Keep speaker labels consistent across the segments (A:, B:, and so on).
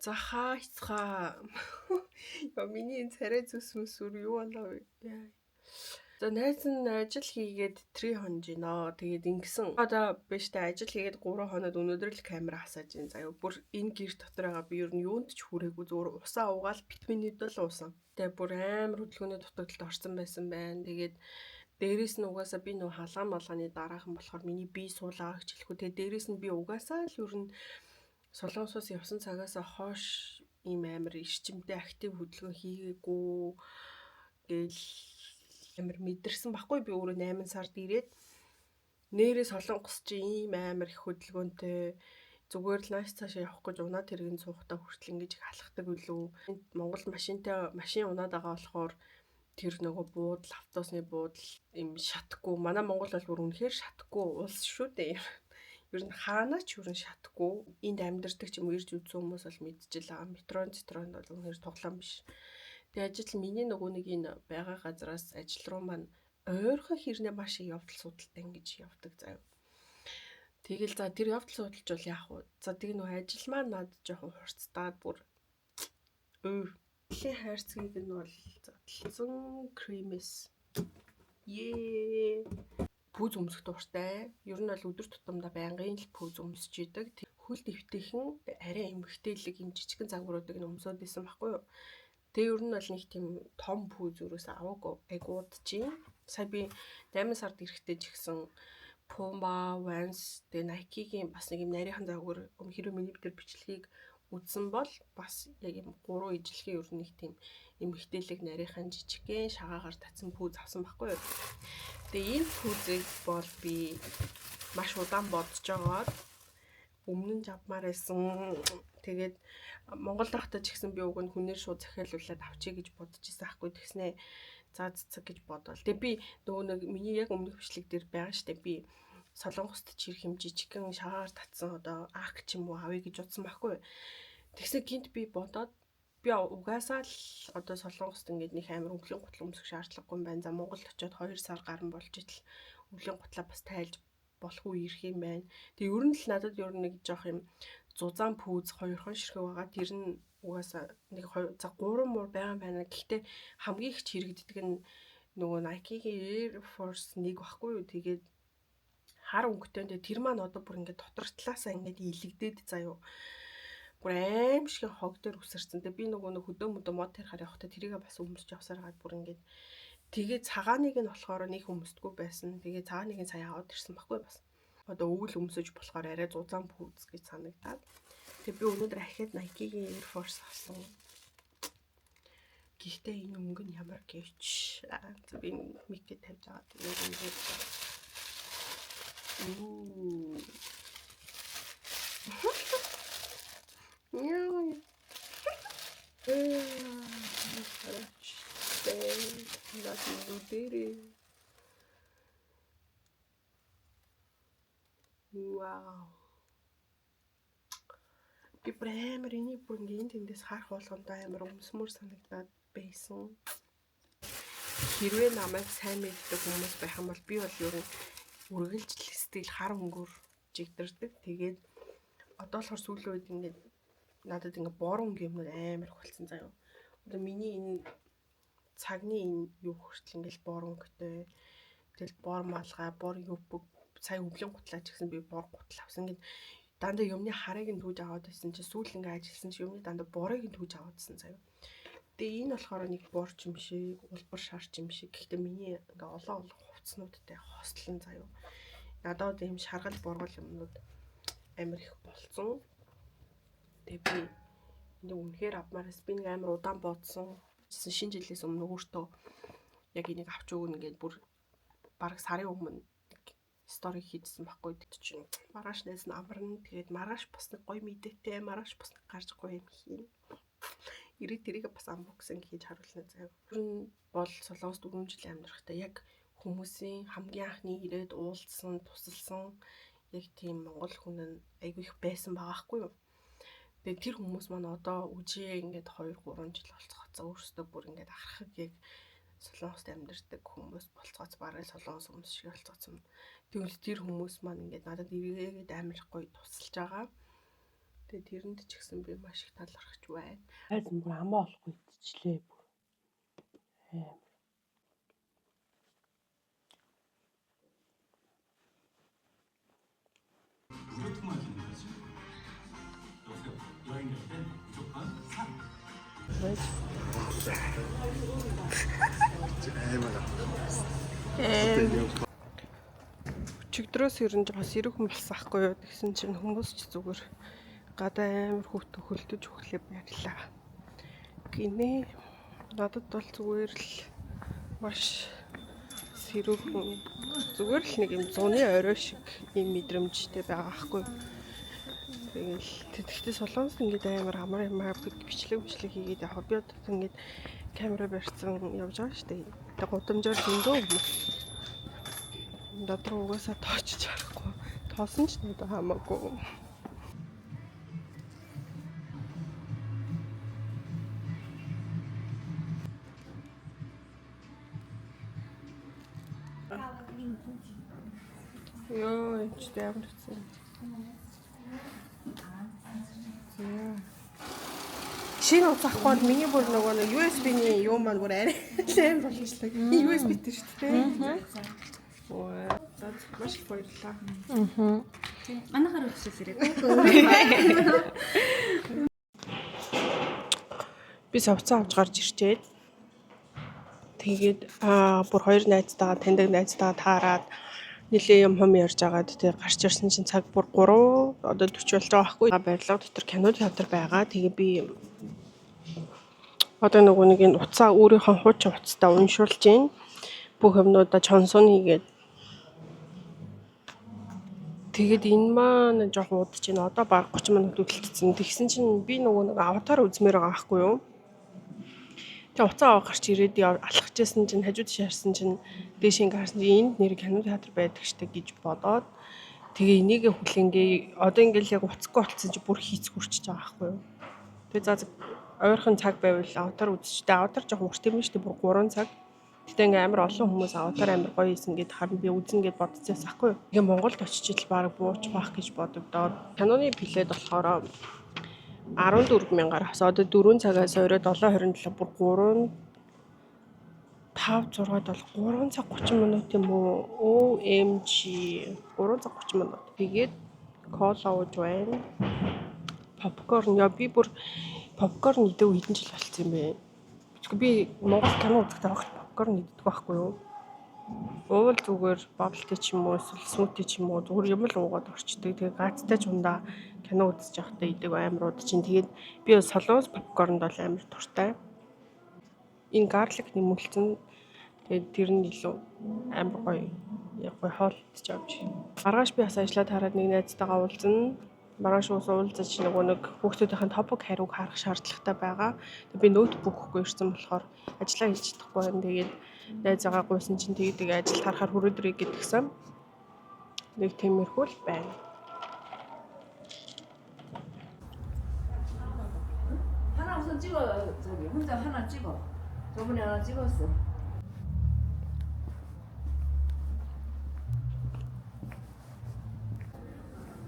A: За хайцгаа. Яа миний энэ царай зүс мүсүр юу болоо вэ? За найз нь ажил хийгээд 3 хонож гинөө. Тэгээд ингэсэн. Одоо биш та ажил хийгээд 3 хоноод өнөөдөр л камера хасааж ин заяа. Бүр энэ гэр дотор байгаа би ер нь юунд ч хүрээгүй зүгээр усаа угаал витаминууд л уусан. Тэгээд бүр амар хөдөлгөөний дутагдлалд орсон байсан байна. Тэгээд дээрээс нь угаасаа би нөө халаан малганы дараахан болохоор миний бие суулгаа гэж хэлэхгүй. Тэгээд дээрээс нь би угаасаа л ер нь Солонгосоос явсан цагаас хойш ийм амар эрчимтэй актив хөдөлгөөн хийгээгүй гэл амар мэдэрсэн баггүй би өөрөө 8 сард ирээд нэрээ Солонгос чи ийм амар их хөдөлгөөнтэй зүгээр л нааш цаашаа явах гэж унаад тэргийн цуухтаа хүртэл ингэж их алхдаг үлээ. Монгол машин унаад байгаа болохоор тэр нөгөө буудал автобусны буудал им шатгүй. Манай Монгол бол бүр үнэхээр шатгүй улс шүү дээ. Ер нь хаанаа ч ер нь шатгүй. Энд амьдардаг ч юм уу ирж үзсэн хүмүүс бол мэдчихлээ. Метронд бол үнэхээр тоглоом биш. Тэгээ ажил миний нөгөө нэг энэ байгаа газараас ажил руу маань ойрхон хэрнээ маш их явдал судалтай ингэж явдаг заяа. Тэгэл за тэр явдал судалж бол яах вэ? За тэг нөгөө ажил маань надад жоохон хурцтаад бүр Дэлхийн хайрцгийг нь бол задлсан кремэс. Пүүз өмсөх дуртай. Ер нь бол өдөр тутамдаа байнгын л пүүз өмсөж идэг. Хөл дэвтэйхэн арай эмгтээлэг юм жижигэн загваруудыг нь өмсөд исэн байхгүй юу? Тэгээ ер нь бол нэг тийм том пүүз өрөөс аваагүй айгууд чинь. Сая би 8 сард ирэхдээ ч гэсэн Puma, Vans, тэгээ Nike-гийн бас нэг юм нарийнхан загвар хэрэв миний дээр бичлэгийг үзсэн бол бас яг юм 3 ижилхэн ер нь нэг тийм эмгтээлэг нарийнхан жижигхэн шагаагаар татсан пүүз авсан байхгүй юу? Тэгээ энэ пүүзийг бол би маш удаан бодож байгаад өмнө нь авмаар байсан. Тэгээд Монгол дахтаж ихсэн би уг нь хүнээр шууд захиалуулаад авчиг гэж бодож исэн хгүй тэгснээ заа цэцэг гэж бодвол. Тэгээ би нөгөө нэг миний яг өмнөх бичлэг дээр байгаа штэ би Солонгост ч ирэх юм жижигхэн шагаагаар татсан одоо ак ч юм уу авъя гэж бодсон байхгүй. Тэгсэн гинт би бодоод би угаасаа л одоо Солонгост ингээд нэг амар өвлийн гутал өмсөх шаардлагагүй юм байна. За Монголд очиод 2 сар гарan болж итэл өвлийн гутлаа бас тайлж болох уу ирэх юм байна. Тэгээ ер нь л надад ер нь нэг жоох юм зузаан пүүз 2 хон ширхэг байгаа. Тэр нь угаасаа нэг 3 муур байгаа байна. Гэхдээ хамгийн их хэрэгддэг нь нөгөө Nike-гийн Air Force 1 баггүй юу. Тэгээд хар өнгөтэйндээ тэр маань одоо бүр ингээд дотор талаасаа ингээд илэгдээд заяа. Бүр аимшиг хог дээр үсэрсэн. Тэгээ би нөгөө хөдөө мод тарихаар явахдаа тэрийгээ бас өмсөж явсаар гад бүр ингээд тэгээ цагааныг нь болохоор нэг өмсдөггүй байсан. Тэгээ цагааныг нь сая аваад ирсэн баггүй бас. Одоо өвөл өмсөж болохоор арай зузаан пүүз гэж санагдаад. Тэгээ би өнөөдөр ахиад Nike-гийн Air Force авсан. Гэхдээ энэ өнгө нь ямар гэвч за би миктэй тавьж байгаа. Тэгээд ингээд Вау. Би амар энийг бүр ингээд тэндээс харах болгондоо амар өмсмөр санагдаад байсан. Хэрвээ намайг сайн мэддэг хүмүүс байх юм бол би бол ер нь үргэлжлэл стил хар өнгөөр жигдэрдэг. Тэгээд одоо болохоор сүүлийн үед ингээд надад ингээд бор өнгө юмнууд амар их болсон заяа. Одоо миний энэ цагны энэ юу хүртэл ингээд бор өнгөтэй. Тэгэл бор малгай, бор юбг сая өвлийн гутлаач гэсэн би бор гутал авсан. Ингээд дандаа юмны харыг нь түүж аваад байсан чи сүүл ингээд ажилласан чи юмны дандаа борыг нь түүж аваадсан заяа. Тэгээ энэ болохоор нэг борч юм шиг, улбар шарч юм шиг. Гэхдээ миний ингээ олон хувцснуудтай хослон заяа. Надад ийм шаргал боргол юмнууд амар их болцсон. Тэгээ би энэ үнэхээр авмаараас би нэг амар удаан бодсон. Шинэ жилээс өмнө өөртөө яг энийг авч өгнө ингээд бүр бараг сарын өмнө стори хийдсэн байхгүй чинь маргааш найз нь амарна. Тэгээд маргааш бас нэг гоё мэдээтэй, маргааш бас нэг гарч гоё юм хийн. Ирээд тэрийг бас unboxing хийж харуулна заяа. Ер нь бол Солонгост 4 жил амьдрахтаа яг хүмүүсийн хамгийн анхны ирээд уулзсан, тусалсан яг тийм монгол хүн нь айгүй их байсан байгаа хгүй юу. Тэгээ тэр хүмүүс маань одоо үжээ ингээд 2 3 жил болцгоцоо өөрсдөө бүр ингээд ахрахыг яг Солонгост амьдардаг хүмүүс болцгооц бараг Солонгос хүмүүс шиг болцгооцсон. Тэгвэл тэр хүмүүс маань ингээд надад эргээгээд амар гоё тусалж байгаа. Тэгээ тэрэнд ч гэсэн би маш их талархаж байна.
B: Хайзан бүр амаа олохгүй идчихлээ. Амар.
A: Өчигдрөөс ерөнж бас ирэх хүн болсон ахгүй юу гэсэн чинь хүмүүс ч зүгээр гадаа амар хүүтэн хөлдөж өглөө байрлаа. Гинэ надад бол зүгээр л маш сэрүүхэн зүгээр л нэг юм зуны орой шиг юм мэдрэмжтэй байгаа хгүй. Тэгэл тэгтээ Солонгост ингээд амар амар бичлэг хийгээд явах би одоо ингээд камера барьсан явж байгаа шүү дээ. Тэгээ гудамжаар зөндөө хүмүүс дотроо угаасаа тоочж харахгүй. Тоосон ч надад хамаагүй. Ёо, энэ ч амар хэцүү. Шинэ утас авахгүй бол миний бүр нөгөө USB-ний юу маань бүр арай амар болчихлоо. USB дээр шүү дээ. Оо, маш их баярлалаа.
C: Манайхаар өчсөл ирээд.
A: Би савцаа авч гарч ирчээд тэгээд бүр хоёр найзтайгаа таньдаг найзтайгаа таарад нилээ юм ярьж агаад тэгээд гарч ирсэн чинь цаг бүр 3 одоо 40 болж байгаа байхгүй. Барилга дотор кино театр байгаа. Тэгээ би одоо нөгөө нэг энэ уцаа өөрийнхөө хуучин уцтай уншуулж гин бүх юмнуудаа чонсон хийгээд тэгээд энэ маань жоохон удаж байна. Одоо баг 30 минут үлдчихсэн. Тэгсэн чинь би нөгөө нэг аватар үзмээр байгаа байхгүй юу? Тэгээ уцаа аваа гарч ирээд алхаж байсан чинь хажууд шаарсан чинь дээш ингээ харсан чинь энд нэр кино театр байдаг штэ гэж бодоод тэгээ энийг хүлэнгээ одоо ингээл яг уцахгүй болцсон чи бүр хийц хүрчиж байгаа байхгүй юу? Тэгээ за ойрхон цаг байвал аватар үзчихтэй. Аватар жоохон урт юм штэ бүр 3 цаг. Гэтэ ингээ амар олон хүмүүс аватар амар гоё хийсэн гэд харин би үзэн гэд бодчихсан байхгүй юу? Тэгээ Монголд очиж ил баг бууч баах гэж бодогдоод киноны билет болохоор 14,000-аар авсан. Одоо 4 цагаас орой 7:27 бүр 3 5 6 7 3 цаг 30 минут юм уу? OMG 3 цаг 30 минут. Тэгээд кола ууж байна. Попкорн яа би бүр попкорн идэв хэдэн жил болсон юм бэ? Би Монгол кино үзэхдээ багт попкорн иддэг байхгүй юу? Уул зүгээр баблти ч юм уу эсвэл смути ч юм уу зүгээр юм л уугаад орчдөг. Тэгээ гацтай ч ундаа кино үзэж явахдаа идэг амарууд чинь. Тэгээд би солонгос попкорнд бол амар дуртай. Энэ гарлик нэмүүлсэн. Тэгээд тэр нь илүү амар гоё. Яг гоё хоолтж авч. Маргааш би бас ажиллаад хараад нэг найзтайгаа уулзна. Маргааш уулзаж нөгөө нэг хүүхдүүдийн топик хариуг харах шаардлагатай байгаа. Тэгээд би ноутбук өгөхгүй ирсэн болохоор ажиллаа хийж чадахгүй байна. Тэгээд найзаагаа гуйсан чинь тэгээд ажил харахаар хүрээдрээ гэдгсэн. Нэг тиймэрхүү л байна.
C: 하나 우선 찍어 저기 혼자 하나 찍어. 저번에 하나 찍었어.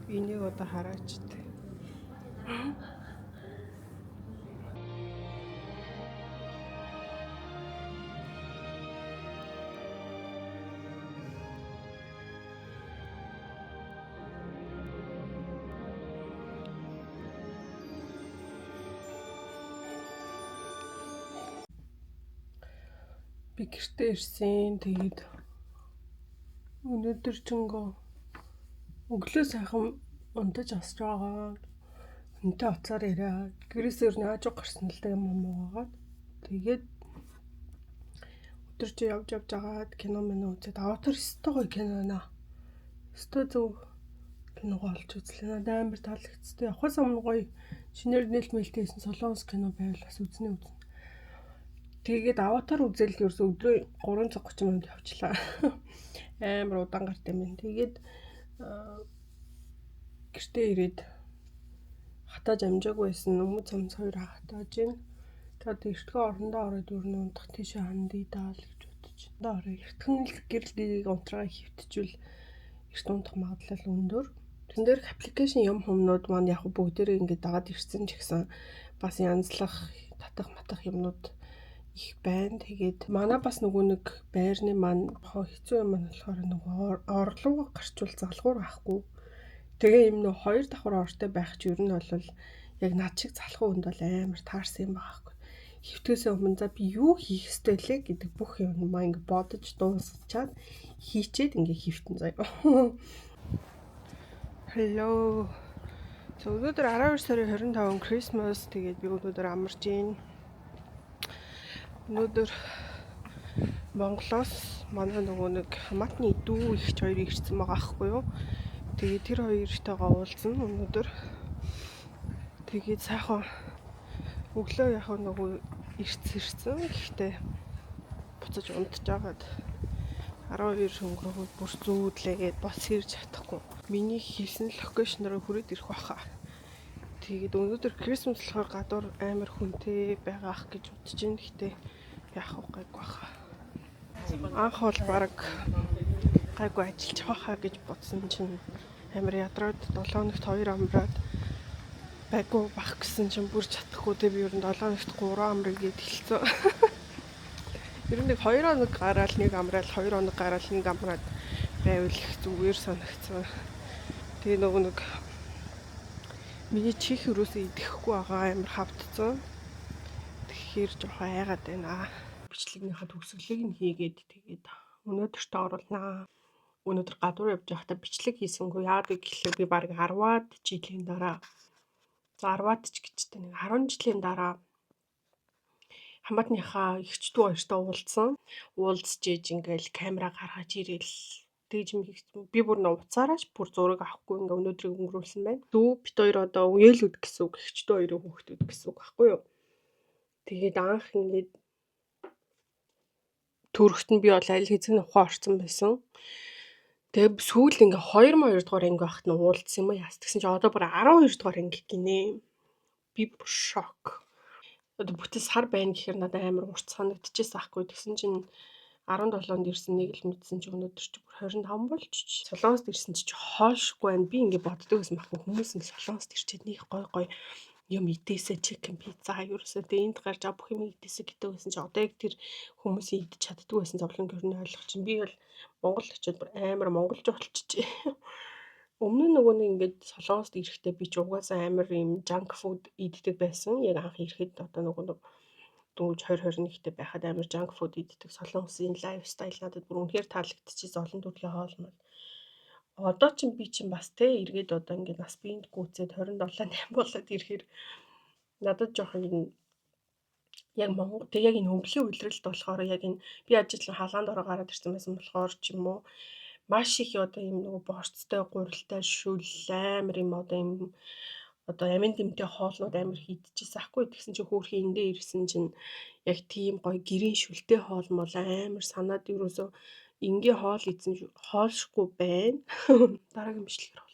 A: Энийг одоо хараач тээ. Би гэртээ ирсэн. Тэгээд өнөөдөр чингөө өглөө сайхан унтаж асч байгаа. Хүнтэй уцаар яриа. Гэрээс өөр наажиг гарсан л да юм уугаад. Тэгээд өдөр чи явж агаад кино мэнэ үзээд аватар өстой гоё кино наа. Өстой зөв киног олж үзлээ. Надад амар таалагдсан. Явахаас өмнө гоё шинээр нээлтмэлтэйсэн солонгос кино байвал бас үзнэ. Тэгээд аватар үзэл ерөөсө өдрөө 3 цаг 30 минут явчлаа. Амар удаан гарт юм байна. Тэгээд гэртээ ирээд хатааж амжаагүй байсан өмнө цамц 2 хатааж гин. Тэгээд эртхэн орондоо ороод өрнө унтах тийшээ хандъя даа л гэж бодож. Ороо эртхэн л гэрэл дээг унтраа хөвтчүүл эрт унтах магадлал өндөр. Тэн дээр аппликейшн юм хүмүүд маань яг бүгдээрээ ингээд дагаад ирсэн ч гэсэн бас янзлах татах матах юмнууд их байна. Тэгээд манай бас нөгөө нэг байрны маань хэцүү юм маань болохоор нөгөө орлого гарчвал залгуур байхгүй. Тэгээ юм нөгөө хоёр давхар ортой байх ч ер нь бол яг над шиг залхуу хүнд бол амар таарсан юм байгаа байхгүй. Хөвтгөөсөө өмнө за би юу хийх ёстой лээ гэдэг бүх юм маа ингээд бодож дуусчаад хийчээд ингээд хөвтөн заяа. Hello. Өнөөдөр 12 сарын 25 Christmas. Тэгээд би өнөөдөр амарч байна. Өнөөдөр Монголоос манай нөгөө нэг хамаатны дүү ихч хоёр ирсэн байгаа аахгүй юу. Тэгээд тэр хоёртойгоо уулзсан өнөөдөр. Тэгээд сайхан өглөө яг нөгөө ирсэн. Гэхдээ буцаж унтчихагаад 12 өнгөрөөд бүр зүүдлээгээд бос ирж чадахгүй. Миний хийсэн локейшнороо хүрээд ирэх байхаа. Тэгээд өнөөдөр Christmas болохоор гадуур амар хүнтэй байгаа ах гэж бодож байна. Гэхдээ яах вэ гайг байхаа. Анх бол баг гайгүй ажиллаж байхаа гэж бодсон чинь амар ядраад 7 хоногт 2 амраад байгуу бах гэсэн чинь бүр чадахгүй. Тэг би ер нь 7 хоногт 3 амрыг гээд хэлсэн. Ер нь 2 хоног гараад 1 амраад 2 хоног гараад 1 амраад байвал их зүгээр санагдсан. Тэгээ нөгөө нэг миний чих өрөөсөө идэхгүй байгаа амар хавдсан. Тэгэхээр жоохон айгаад байна. Бичлэгнийхаа төгсгөлийг нь хийгээд тэгээд өнөөдөртөө оруулнаа. Өнөөдөр гадуур явж байхдаа бичлэг хийсэнгүй. Яагаад гэвэл би баг 10-аад жилийн дараа 10-аад ч гэжтэй нэг 10 жилийн дараа хамаатныхаа эгчдүү хоёртой уулзсан. Уулзж ээж ингээл камера гаргаж ирээл тэгж би бүр нууцаараач бүр зураг авахгүй ингээ өнөөдрийг өнгөрүүлсэн байна. Дүү бит хоёр одоо үеэлүүд гэсэн үг, эгчдүү хоёрын хүүхдүүд гэсэн үг байхгүй юу? Тэгээд анх ингээд төрөхт нь би бол аль хэзээ ухаан орсон байсан. Тэгээд сүүл ингээ 2 дугаар анги байхад нь уулзсан юм яас. Тэгсэн чинь одоо бүр 12 дугаар анги гинэ. Би бүр шок. Одоо бүтэн сар байна гэхээр надад амар урт санагдчихсан аахгүй. Тэгсэн чинь 17-нд ирсэн нэг л мэдсэн чинь өнөөдөр чи бүр 25 болчих. Солонгост ирсэн чи хоошгүй байна. Би ингээ боддог байсан байхгүй. Хүмүүс ингээ Солонгост ирчээд нэг гой юм идээсэ чикен пицца ерөөсөө энд гарч бүх юм идээсэ гэдэг байсан чи одоо яг тэр хүмүүсийн идэж чаддгүй байсан зовлон гэрний ойлгох чинь би бол Монгол очиод бүр амар монголч болчихжээ. Өмнө нь нөгөө нэг ингээд Солонгост ирэхдээ би ч угаасаа амар юм junk food иддэг байсан. Яг анх ирэхэд одоо нөгөө дөнгөж 2021-т байхад амар junk food иддэг Солонгосын лайфстайл надад бүр үнэхээр таалагдчихсэн олон төрлийн хоолнууд. Одоо ч би чинь бас эргээд одоо ингээд нас биенд гүйцээд 27 8 болоод ирэхээр надад жоохон яг Монгол тэг яг энэ өвлийн үйлрэлт болохоор яг энэ би ажиглан халаанд ороо гараад ирсэн байсан болохоор ч юм уу маш их одоо юм нөгөө борцтой гурилтай шүл амар юм одоо амин дэмтэй хоолнууд амар хийдчихсэн аахгүй. Тэгсэн чинь хөөрхөн эндээ ирсэн чинь яг тийм гоё гэрийн шүлтэй хоол мол амар санаад ерөөсөө энгийн хоол идсэн хоолшгүй байна. Дараагийн бичлэгээр